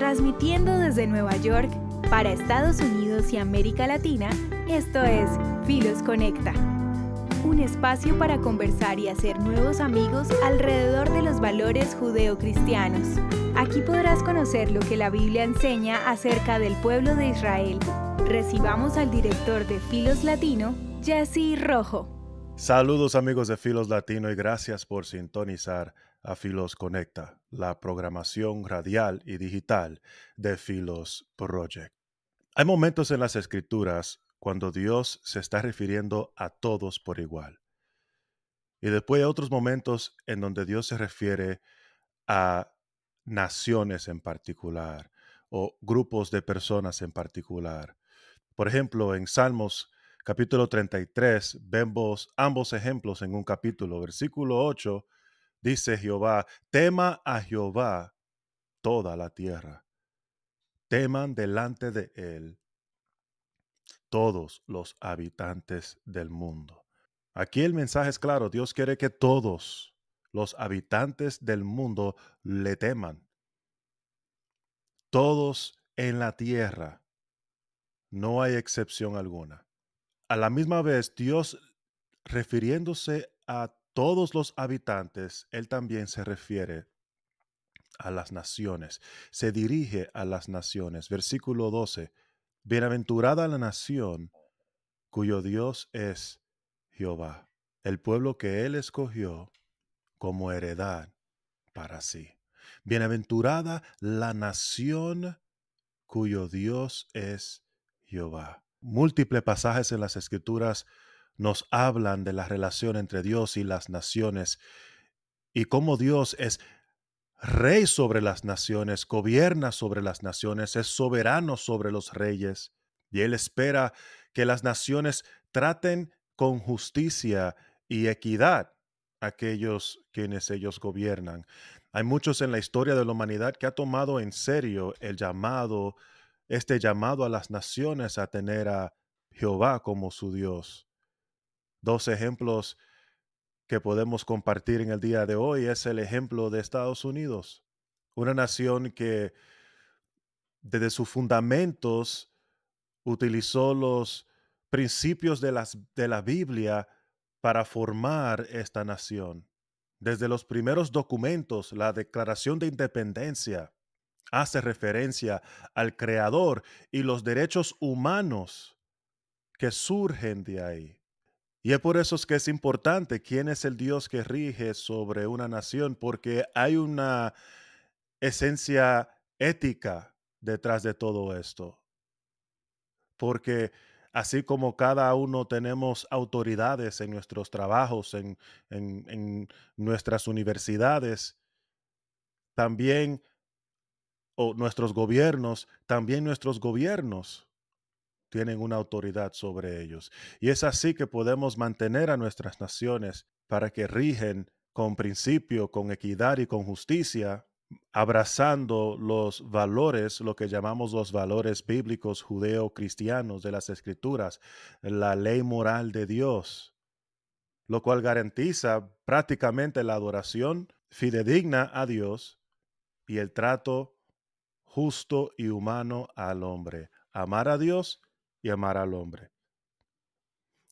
Transmitiendo desde Nueva York para Estados Unidos y América Latina, esto es Filos Conecta. Un espacio para conversar y hacer nuevos amigos alrededor de los valores judeocristianos. Aquí podrás conocer lo que la Biblia enseña acerca del pueblo de Israel. Recibamos al director de Filos Latino, Jesse Rojo. Saludos amigos de Filos Latino y gracias por sintonizar a Filos Conecta, la programación radial y digital de Filos Project. Hay momentos en las Escrituras cuando Dios se está refiriendo a todos por igual. Y después hay otros momentos en donde Dios se refiere a naciones en particular o grupos de personas en particular. Por ejemplo, en Salmos capítulo 33 vemos ambos ejemplos en un capítulo. Versículo 8 dice Jehová, tema a Jehová toda la tierra. Teman delante de él todos los habitantes del mundo. Aquí el mensaje es claro, Dios quiere que todos los habitantes del mundo le teman. Todos en la tierra, no hay excepción alguna. A la misma vez, Dios, refiriéndose a todos los habitantes, Él también se refiere a las naciones, se dirige a las naciones. Versículo 12, bienaventurada la nación cuyo Dios es Jehová, el pueblo que Él escogió como heredad para sí. Bienaventurada la nación cuyo Dios es Jehová. Múltiples pasajes en las Escrituras nos hablan de la relación entre Dios y las naciones y cómo Dios es rey sobre las naciones, gobierna sobre las naciones, es soberano sobre los reyes y Él espera que las naciones traten con justicia y equidad a aquellos quienes ellos gobiernan. Hay muchos en la historia de la humanidad que ha tomado en serio este llamado a las naciones a tener a Jehová como su Dios. Dos ejemplos que podemos compartir en el día de hoy es el ejemplo de Estados Unidos, una nación que desde sus fundamentos utilizó los principios de la Biblia para formar esta nación. Desde los primeros documentos, la Declaración de Independencia hace referencia al Creador y los derechos humanos que surgen de ahí. Y es por eso que es importante quién es el Dios que rige sobre una nación, porque hay una esencia ética detrás de todo esto. Porque así como cada uno tenemos autoridades en nuestros trabajos, en nuestras universidades, también, o también nuestros gobiernos tienen una autoridad sobre ellos. Y es así que podemos mantener a nuestras naciones para que rigen con principio, con equidad y con justicia, abrazando los valores, lo que llamamos los valores bíblicos judeo-cristianos de las Escrituras, la ley moral de Dios, lo cual garantiza prácticamente la adoración fidedigna a Dios y el trato justo y humano al hombre. Amar a Dios y amar al hombre.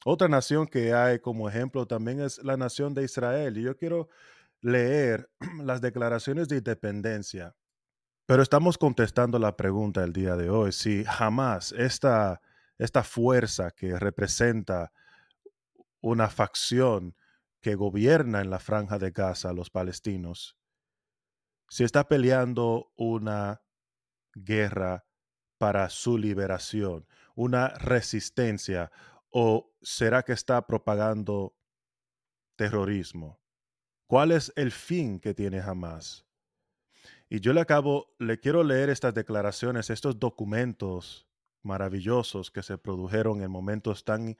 Otra nación que hay como ejemplo también es la nación de Israel. Y yo quiero leer las declaraciones de independencia, pero estamos contestando la pregunta del día de hoy, si jamás esta fuerza que representa una facción que gobierna en la franja de Gaza, los palestinos, si está peleando una guerra para su liberación, una resistencia, o será que está propagando terrorismo? ¿Cuál es el fin que tiene Hamas? Y yo le quiero leer estas declaraciones, estos documentos maravillosos que se produjeron en momentos tan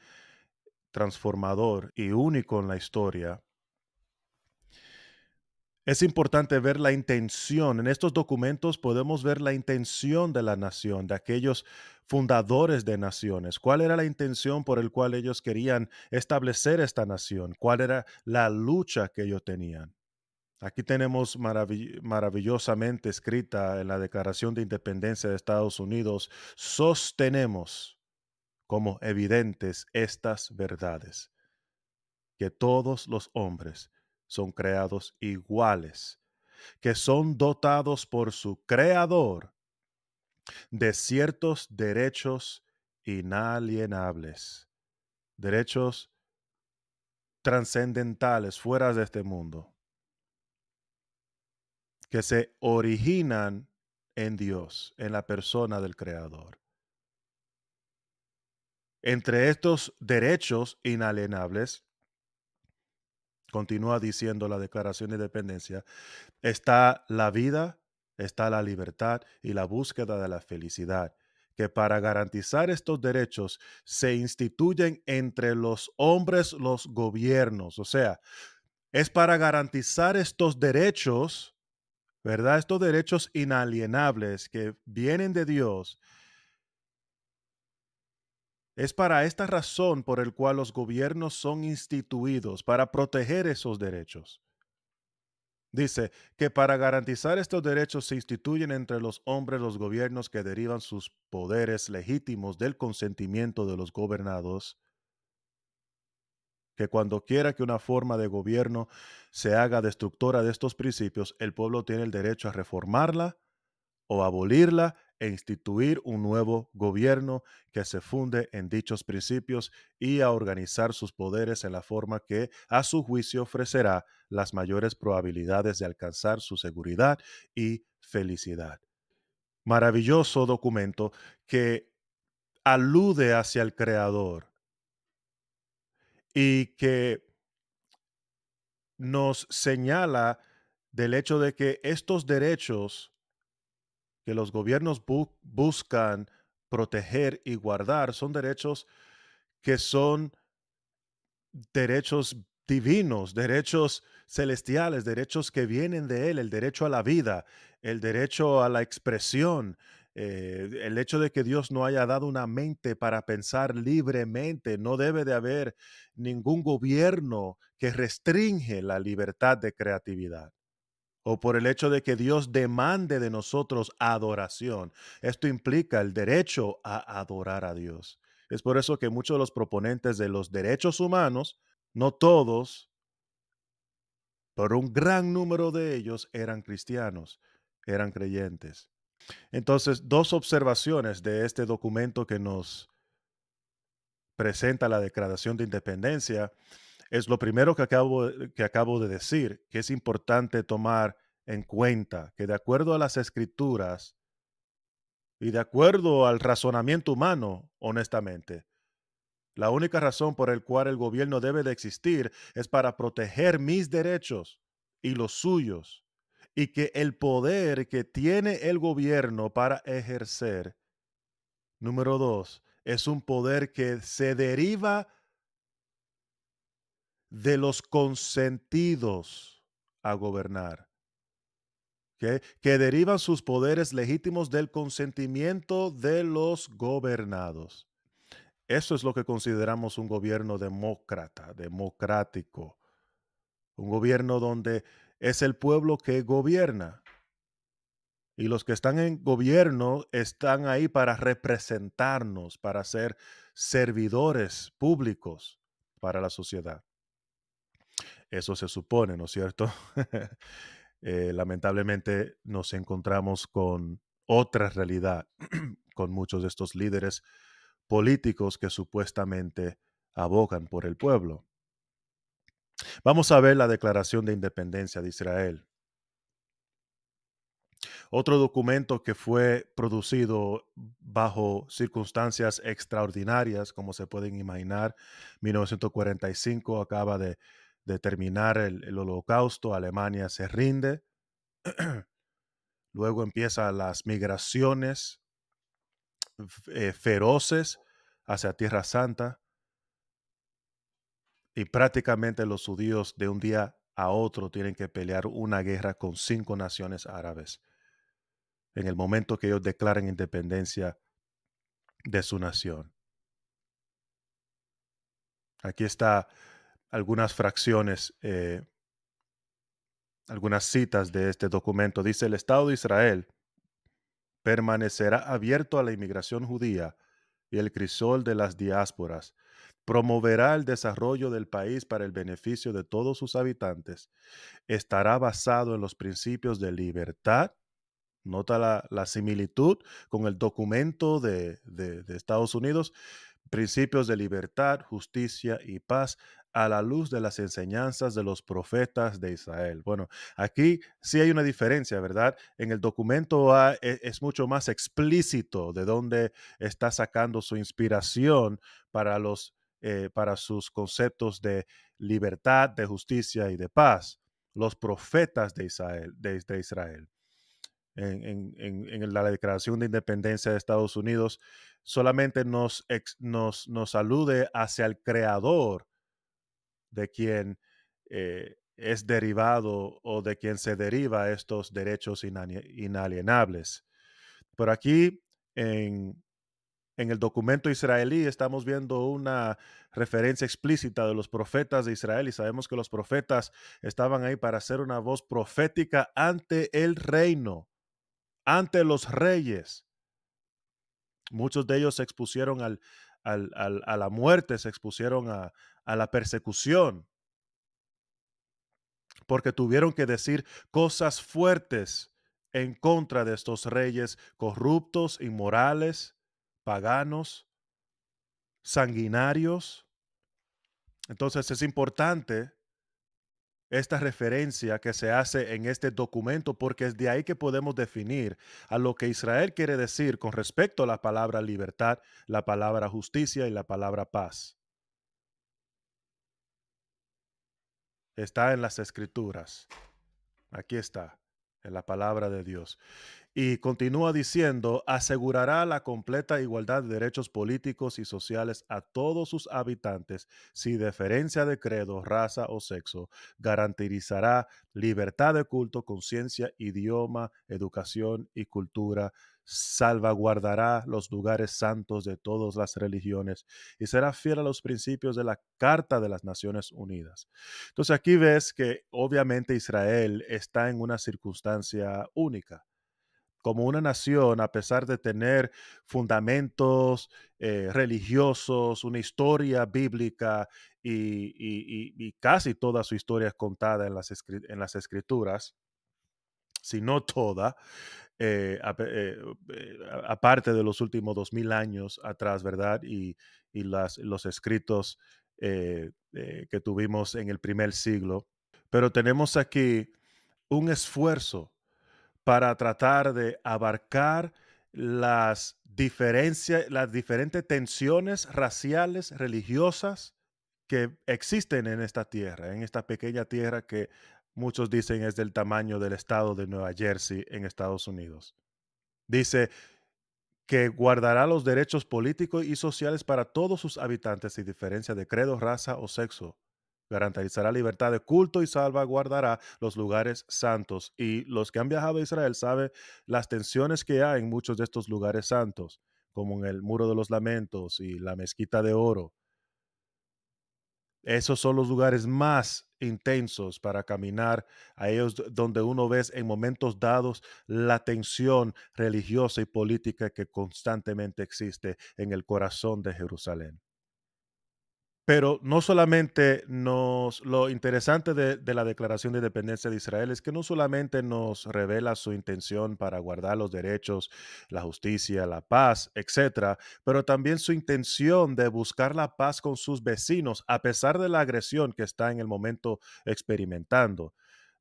transformador y único en la historia. Es importante ver la intención. En estos documentos podemos ver la intención de la nación, de aquellos fundadores de naciones. ¿Cuál era la intención por el cual ellos querían establecer esta nación? ¿Cuál era la lucha que ellos tenían? Aquí tenemos maravillosamente escrita en la Declaración de Independencia de Estados Unidos, sostenemos como evidentes estas verdades, que todos los hombres son creados iguales, que son dotados por su creador de ciertos derechos inalienables, derechos trascendentales fuera de este mundo, que se originan en Dios, en la persona del creador. Entre estos derechos inalienables, continúa diciendo la Declaración de Independencia, está la vida, está la libertad y la búsqueda de la felicidad, que para garantizar estos derechos se instituyen entre los hombres los gobiernos. O sea, es para garantizar estos derechos, ¿verdad? Estos derechos inalienables que vienen de Dios. Es para esta razón por el cual los gobiernos son instituidos, para proteger esos derechos. Dice que para garantizar estos derechos se instituyen entre los hombres los gobiernos que derivan sus poderes legítimos del consentimiento de los gobernados, que cuando quiera que una forma de gobierno se haga destructora de estos principios, el pueblo tiene el derecho a reformarla o abolirla e instituir un nuevo gobierno que se funde en dichos principios y a organizar sus poderes en la forma que, a su juicio, ofrecerá las mayores probabilidades de alcanzar su seguridad y felicidad. Maravilloso documento que alude hacia el Creador y que nos señala del hecho de que estos derechos que los gobiernos buscan proteger y guardar son derechos que son derechos divinos, derechos celestiales, derechos que vienen de Él, el derecho a la vida, el derecho a la expresión, el hecho de que Dios no haya dado una mente para pensar libremente. No debe de haber ningún gobierno que restringe la libertad de creatividad o por el hecho de que Dios demande de nosotros adoración. Esto implica el derecho a adorar a Dios. Es por eso que muchos de los proponentes de los derechos humanos, no todos, pero un gran número de ellos eran cristianos, eran creyentes. Entonces, dos observaciones de este documento que nos presenta la Declaración de Independencia es lo primero que acabo de decir, que es importante tomar en cuenta que de acuerdo a las escrituras y de acuerdo al razonamiento humano, honestamente, la única razón por el cual el gobierno debe de existir es para proteger mis derechos y los suyos, y que el poder que tiene el gobierno para ejercer, número dos, es un poder que se deriva de los consentidos a gobernar, ¿ok? Que derivan sus poderes legítimos del consentimiento de los gobernados. Eso es lo que consideramos un gobierno demócrata, democrático, un gobierno donde es el pueblo que gobierna y los que están en gobierno están ahí para representarnos, para ser servidores públicos para la sociedad. Eso se supone, ¿no es cierto? Lamentablemente nos encontramos con otra realidad, con muchos de estos líderes políticos que supuestamente abogan por el pueblo. Vamos a ver la Declaración de Independencia de Israel. Otro documento que fue producido bajo circunstancias extraordinarias, como se pueden imaginar. 1945 acaba de terminar el Holocausto, Alemania se rinde. Luego empiezan las migraciones feroces hacia Tierra Santa y prácticamente los judíos de un día a otro tienen que pelear una guerra con 5 naciones árabes en el momento que ellos declaran independencia de su nación. Aquí está algunas fracciones algunas citas de este documento. Dice, el Estado de Israel permanecerá abierto a la inmigración judía y el crisol de las diásporas. Promoverá el desarrollo del país para el beneficio de todos sus habitantes. Estará basado en los principios de libertad. Nota la similitud con el documento de Estados Unidos, principios de libertad, justicia y paz a la luz de las enseñanzas de los profetas de Israel. Bueno, aquí sí hay una diferencia, ¿verdad? En el documento es mucho más explícito de dónde está sacando su inspiración para para sus conceptos de libertad, de justicia y de paz. Los profetas de Israel, de Israel en la Declaración de Independencia de Estados Unidos, solamente nos alude hacia el creador de quien es derivado o de quien se deriva estos derechos inalienables. Pero aquí en el documento israelí estamos viendo una referencia explícita de los profetas de Israel y sabemos que los profetas estaban ahí para hacer una voz profética ante el reino, ante los reyes. Muchos de ellos se expusieron a la muerte, se expusieron a la persecución, porque tuvieron que decir cosas fuertes en contra de estos reyes corruptos, inmorales, paganos, sanguinarios. Entonces es importante esta referencia que se hace en este documento, porque es de ahí que podemos definir a lo que Israel quiere decir con respecto a la palabra libertad, la palabra justicia y la palabra paz. Está en las escrituras. Aquí está, en la palabra de Dios. Y continúa diciendo, asegurará la completa igualdad de derechos políticos y sociales a todos sus habitantes, sin diferencia de credo, raza o sexo. Garantizará libertad de culto, conciencia, idioma, educación y cultura. Salvaguardará los lugares santos de todas las religiones y será fiel a los principios de la Carta de las Naciones Unidas. Entonces aquí ves que obviamente Israel está en una circunstancia única como una nación, a pesar de tener fundamentos religiosos, una historia bíblica y casi toda su historia es contada en en las escrituras, si no toda, aparte de los últimos 2000 años atrás, ¿verdad? Y los escritos que tuvimos en el primer siglo. Pero tenemos aquí un esfuerzo para tratar de abarcar las diferentes tensiones raciales, religiosas que existen en esta tierra, en esta pequeña tierra que muchos dicen es del tamaño del estado de Nueva Jersey en Estados Unidos. Dice, que guardará los derechos políticos y sociales para todos sus habitantes sin diferencia de credo, raza o sexo. Garantizará libertad de culto y salvaguardará los lugares santos. Y los que han viajado a Israel saben las tensiones que hay en muchos de estos lugares santos, como en el Muro de los Lamentos y la Mezquita de Oro. Esos son los lugares más intensos para caminar a ellos donde uno ve en momentos dados la tensión religiosa y política que constantemente existe en el corazón de Jerusalén. Pero no solamente lo interesante de la Declaración de Independencia de Israel es que no solamente nos revela su intención para guardar los derechos, la justicia, la paz, etcétera, pero también su intención de buscar la paz con sus vecinos a pesar de la agresión que está en el momento experimentando.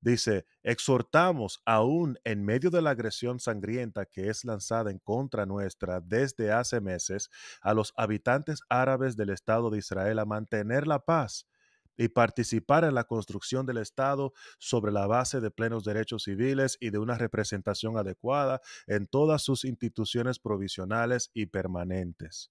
Dice, exhortamos aún en medio de la agresión sangrienta que es lanzada en contra nuestra desde hace meses a los habitantes árabes del Estado de Israel a mantener la paz y participar en la construcción del Estado sobre la base de plenos derechos civiles y de una representación adecuada en todas sus instituciones provisionales y permanentes.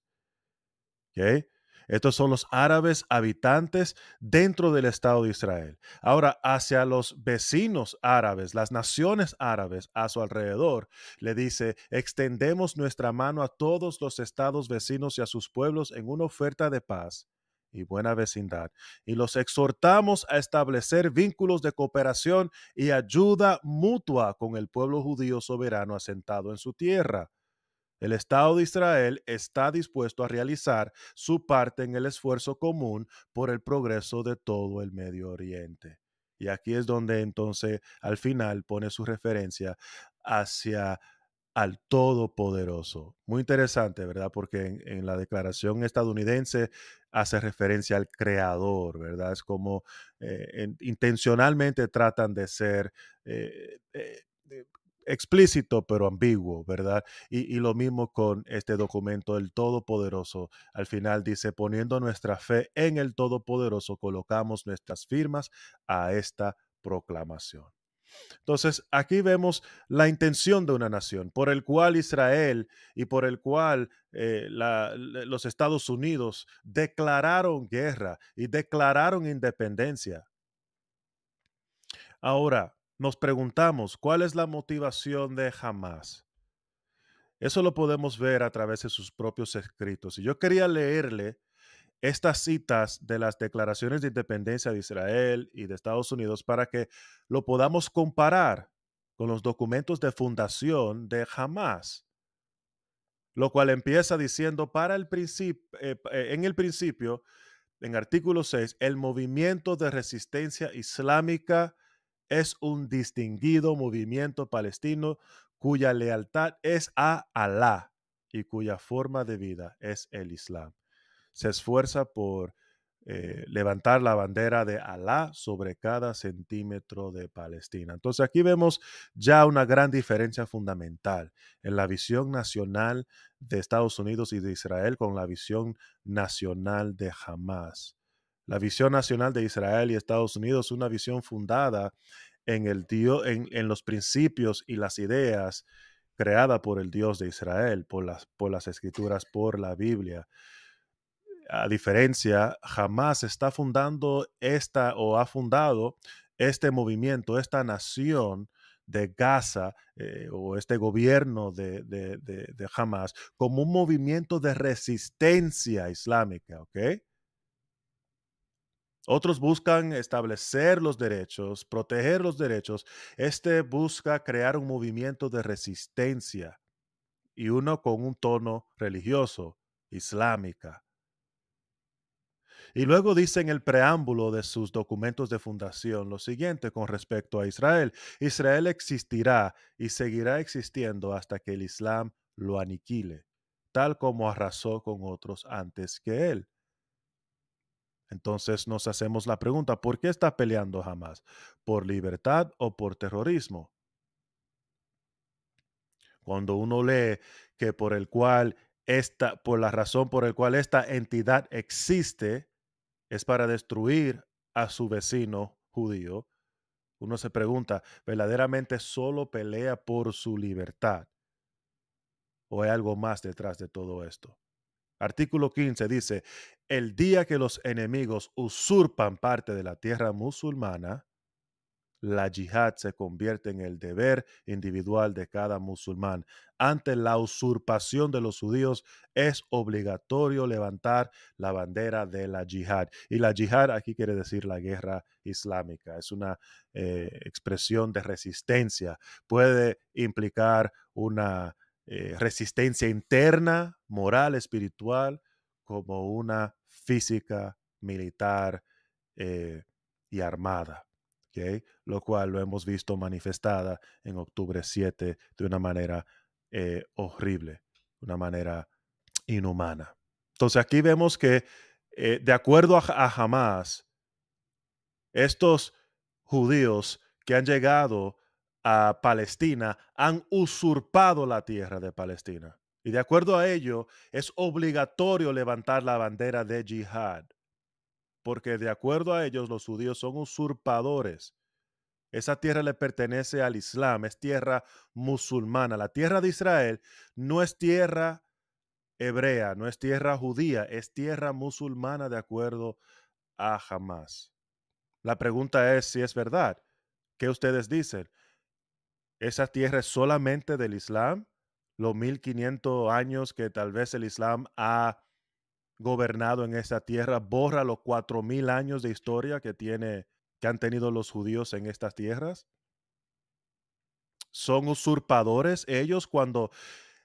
¿Ok? Estos son los árabes habitantes dentro del Estado de Israel. Ahora, hacia los vecinos árabes, las naciones árabes a su alrededor, le dice, extendemos nuestra mano a todos los estados vecinos y a sus pueblos en una oferta de paz y buena vecindad, y los exhortamos a establecer vínculos de cooperación y ayuda mutua con el pueblo judío soberano asentado en su tierra. El Estado de Israel está dispuesto a realizar su parte en el esfuerzo común por el progreso de todo el Medio Oriente. Y aquí es donde entonces al final pone su referencia hacia al Todopoderoso. Muy interesante, ¿verdad? Porque en la declaración estadounidense hace referencia al Creador, ¿verdad? Es como intencionalmente tratan de ser eh, eh, eh, explícito pero ambiguo, ¿verdad? Y lo mismo con este documento, el Todopoderoso. Al final dice, poniendo nuestra fe en el Todopoderoso, colocamos nuestras firmas a esta proclamación. Entonces, aquí vemos la intención de una nación, por el cual Israel y por el cual los Estados Unidos declararon guerra y declararon independencia. Ahora, nos preguntamos, ¿cuál es la motivación de Hamas? Eso lo podemos ver a través de sus propios escritos. Y yo quería leerle estas citas de las declaraciones de independencia de Israel y de Estados Unidos para que lo podamos comparar con los documentos de fundación de Hamas, lo cual empieza diciendo en el principio, en artículo 6, el movimiento de resistencia islámica es un distinguido movimiento palestino cuya lealtad es a Alá y cuya forma de vida es el Islam. Se esfuerza por levantar la bandera de Alá sobre cada centímetro de Palestina. Entonces aquí vemos ya una gran diferencia fundamental en la visión nacional de Estados Unidos y de Israel con la visión nacional de Hamas. La visión nacional de Israel y Estados Unidos es una visión fundada en los principios y las ideas creada por el Dios de Israel, por las escrituras, por la Biblia. A diferencia, jamás está fundando esta o ha fundado este movimiento, esta nación de Gaza o este gobierno de Hamas como un movimiento de resistencia islámica, ¿ok? Otros buscan establecer los derechos, proteger los derechos. Este busca crear un movimiento de resistencia y uno con un tono religioso, islámica. Y luego dice en el preámbulo de sus documentos de fundación lo siguiente con respecto a Israel. Israel existirá y seguirá existiendo hasta que el Islam lo aniquile, tal como arrasó con otros antes que él. Entonces nos hacemos la pregunta, ¿por qué está peleando Hamas? ¿Por libertad o por terrorismo? Cuando uno lee que por la razón por la cual esta entidad existe, es para destruir a su vecino judío, uno se pregunta, ¿verdaderamente solo pelea por su libertad o hay algo más detrás de todo esto? Artículo 15 dice, el día que los enemigos usurpan parte de la tierra musulmana, la yihad se convierte en el deber individual de cada musulmán. Ante la usurpación de los judíos es obligatorio levantar la bandera de la yihad. Y la yihad aquí quiere decir la guerra islámica. Es una expresión de resistencia. Puede implicar una resistencia interna, moral, espiritual, como una física, militar y armada. ¿Okay? Lo cual lo hemos visto manifestada en octubre 7 de una manera horrible, una manera inhumana. Entonces aquí vemos que de acuerdo a Hamas, estos judíos que han llegado a Palestina han usurpado la tierra de Palestina. Y de acuerdo a ello, es obligatorio levantar la bandera de yihad, porque de acuerdo a ellos, los judíos son usurpadores. Esa tierra le pertenece al Islam, es tierra musulmana. La tierra de Israel no es tierra hebrea, no es tierra judía, es tierra musulmana de acuerdo a Hamas. La pregunta es si es verdad. ¿Qué ustedes dicen? ¿Esa tierra es solamente del Islam? Los 1500 años que tal vez el Islam ha gobernado en esta tierra, borra los 4000 años de historia que han tenido los judíos en estas tierras. Son usurpadores ellos cuando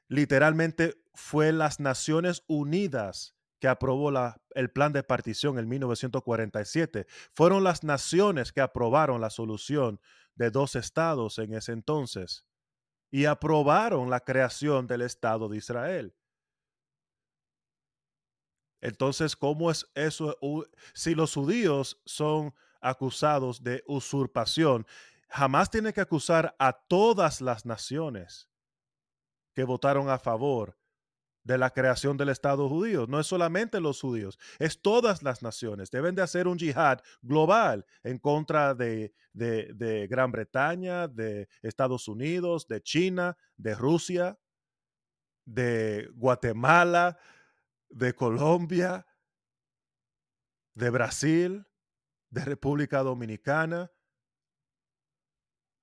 literalmente fue las Naciones Unidas que aprobó el plan de partición en 1947. Fueron las naciones que aprobaron la solución de dos estados en ese entonces y aprobaron la creación del Estado de Israel. Entonces, ¿cómo es eso? Si los judíos son acusados de usurpación, jamás tiene que acusar a todas las naciones que votaron a favor de la creación del Estado judío. No es solamente los judíos, es todas las naciones. Deben de hacer un yihad global en contra de Gran Bretaña, de Estados Unidos, de China, de Rusia, de Guatemala, de Colombia, de Brasil, de República Dominicana.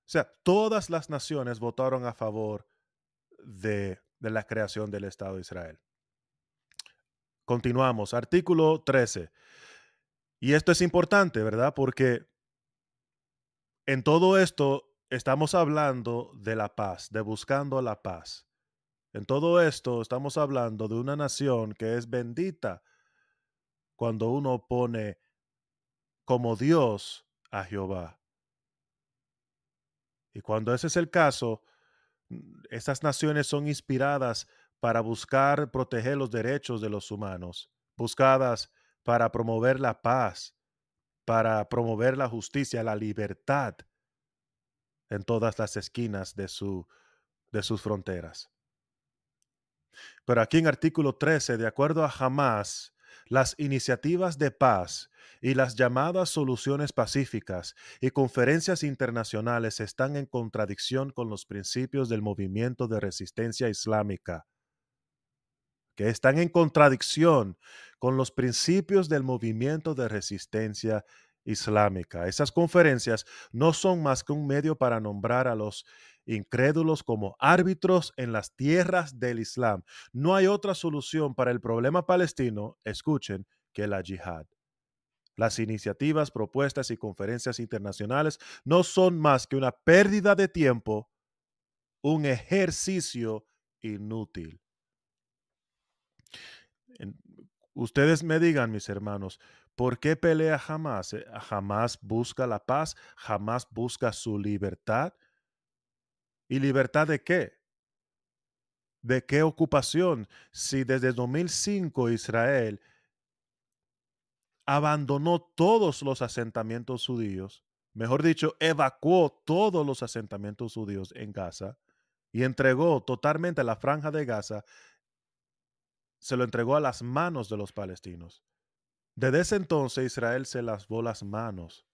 O sea, todas las naciones votaron a favor de la creación del Estado de Israel. Continuamos, artículo 13. Y esto es importante, ¿verdad? Porque en todo esto estamos hablando de la paz, de buscando la paz. En todo esto estamos hablando de una nación que es bendita cuando uno pone como Dios a Jehová. Y cuando ese es el caso, estas naciones son inspiradas para buscar proteger los derechos de los humanos, buscadas para promover la paz, para promover la justicia, la libertad en todas las esquinas de sus fronteras. Pero aquí en artículo 13, de acuerdo a Hamás, las iniciativas de paz y las llamadas soluciones pacíficas y conferencias internacionales están en contradicción con los principios del movimiento de resistencia islámica, que están en contradicción con los principios del movimiento de resistencia islámica. Esas conferencias no son más que un medio para nombrar a los incrédulos como árbitros en las tierras del Islam. No hay otra solución para el problema palestino, escuchen, que la yihad. Las iniciativas, propuestas y conferencias internacionales no son más que una pérdida de tiempo, un ejercicio inútil. En- Ustedes me digan, mis hermanos, ¿por qué pelea Hamás? ¿Jamás busca la paz? ¿Jamás busca su libertad? ¿Y libertad de qué? ¿De qué ocupación? Si desde 2005 Israel abandonó todos los asentamientos judíos, mejor dicho, evacuó todos los asentamientos judíos en Gaza y entregó totalmente la franja de Gaza, se lo entregó a las manos de los palestinos. Desde ese entonces Israel se lavó las manos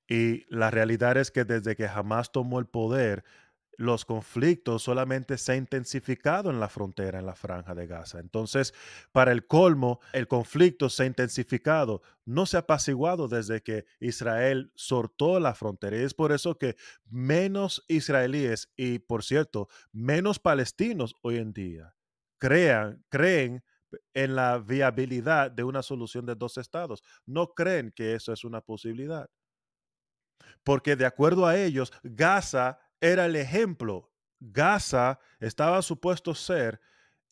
y la realidad es que desde que Hamás tomó el poder, los conflictos solamente se han intensificado en la frontera, en la franja de Gaza. Entonces, para el colmo, el conflicto se ha intensificado, no se ha apaciguado desde que Israel sortó la frontera. Y es por eso que menos israelíes y, por cierto, menos palestinos hoy en día creen en la viabilidad de una solución de dos estados. No creen que eso es una posibilidad. Porque de acuerdo a ellos, Gaza era el ejemplo. Gaza estaba supuesto ser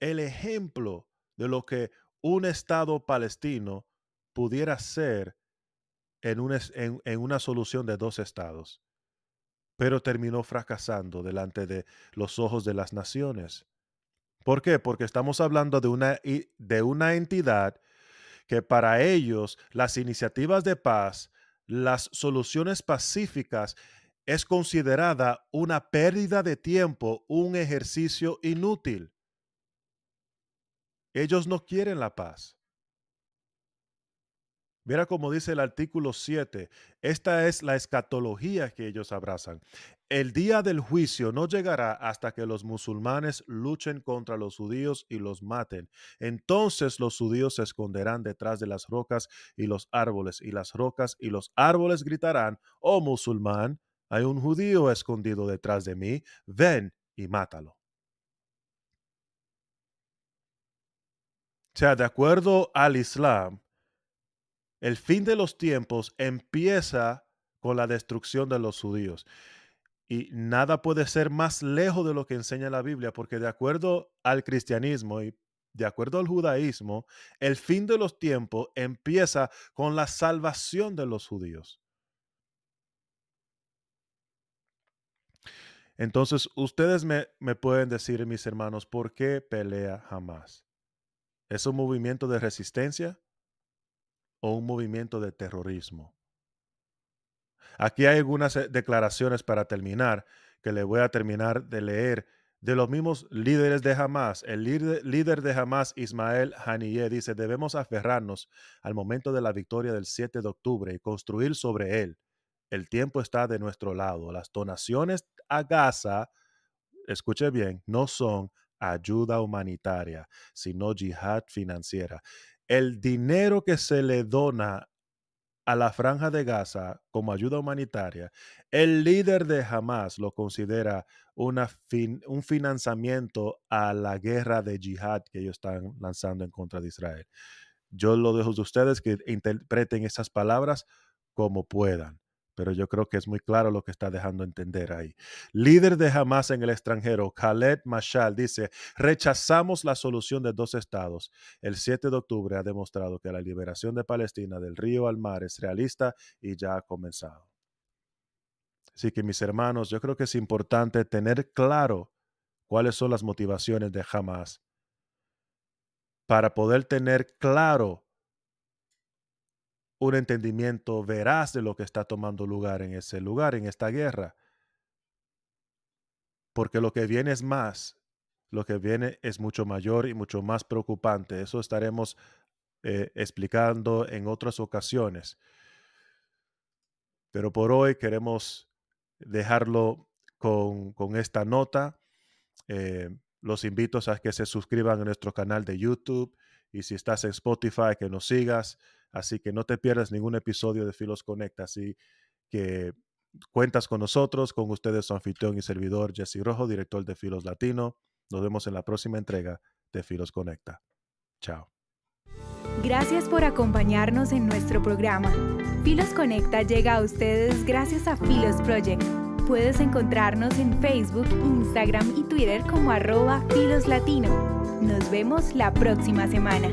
el ejemplo de lo que un Estado palestino pudiera ser en una solución de dos estados, pero terminó fracasando delante de los ojos de las naciones. ¿Por qué? Porque estamos hablando de una entidad que para ellos las iniciativas de paz, las soluciones pacíficas, es considerada una pérdida de tiempo, un ejercicio inútil. Ellos no quieren la paz. Mira cómo dice el artículo 7. Esta es la escatología que ellos abrazan. El día del juicio no llegará hasta que los musulmanes luchen contra los judíos y los maten. Entonces los judíos se esconderán detrás de las rocas y los árboles, y las rocas y los árboles gritarán: oh musulmán, hay un judío escondido detrás de mí, ven y mátalo. sea, de acuerdo al Islam, el fin de los tiempos empieza con la destrucción de los judíos. Y nada puede ser más lejos de lo que enseña la Biblia, porque de acuerdo al cristianismo y de acuerdo al judaísmo, el fin de los tiempos empieza con la salvación de los judíos. Entonces, ustedes me pueden decir, mis hermanos, ¿por qué pelea Hamás? ¿Es un movimiento de resistencia o un movimiento de terrorismo? Aquí hay algunas declaraciones para terminar, que le voy a terminar de leer de los mismos líderes de Hamás. El líder de Hamás, Ismael Haniyeh, dice: debemos aferrarnos al momento de la victoria del 7 de octubre y construir sobre él. El tiempo está de nuestro lado. Las donaciones a Gaza, escuche bien, no son ayuda humanitaria, sino yihad financiera. El dinero que se le dona a la Franja de Gaza como ayuda humanitaria, el líder de Hamás lo considera un financiamiento a la guerra de yihad que ellos están lanzando en contra de Israel. Yo lo dejo de ustedes que interpreten esas palabras como puedan, pero yo creo que es muy claro lo que está dejando entender ahí. Líder de Hamás en el extranjero, Khaled Mashal, dice: rechazamos la solución de dos estados. El 7 de octubre ha demostrado que la liberación de Palestina del río al mar es realista y ya ha comenzado. Así que, mis hermanos, yo creo que es importante tener claro cuáles son las motivaciones de Hamás para poder tener claro un entendimiento veraz de lo que está tomando lugar en ese lugar, en esta guerra. Porque lo que viene es más, lo que viene es mucho mayor y mucho más preocupante. Eso estaremos explicando en otras ocasiones. Pero por hoy queremos dejarlo con esta nota. Los invito a que se suscriban a nuestro canal de YouTube y si estás en Spotify, que nos sigas. Así que no te pierdas ningún episodio de Filos Conecta. Así que cuentas con nosotros, con ustedes su anfitrión y servidor Jesse Rojo, director de Filos Latino. Nos vemos en la próxima entrega de Filos Conecta. Chao. Gracias por acompañarnos en nuestro programa. Filos Conecta llega a ustedes gracias a Filos Project. Puedes encontrarnos en Facebook, Instagram y Twitter como @FilosLatino. Nos vemos la próxima semana.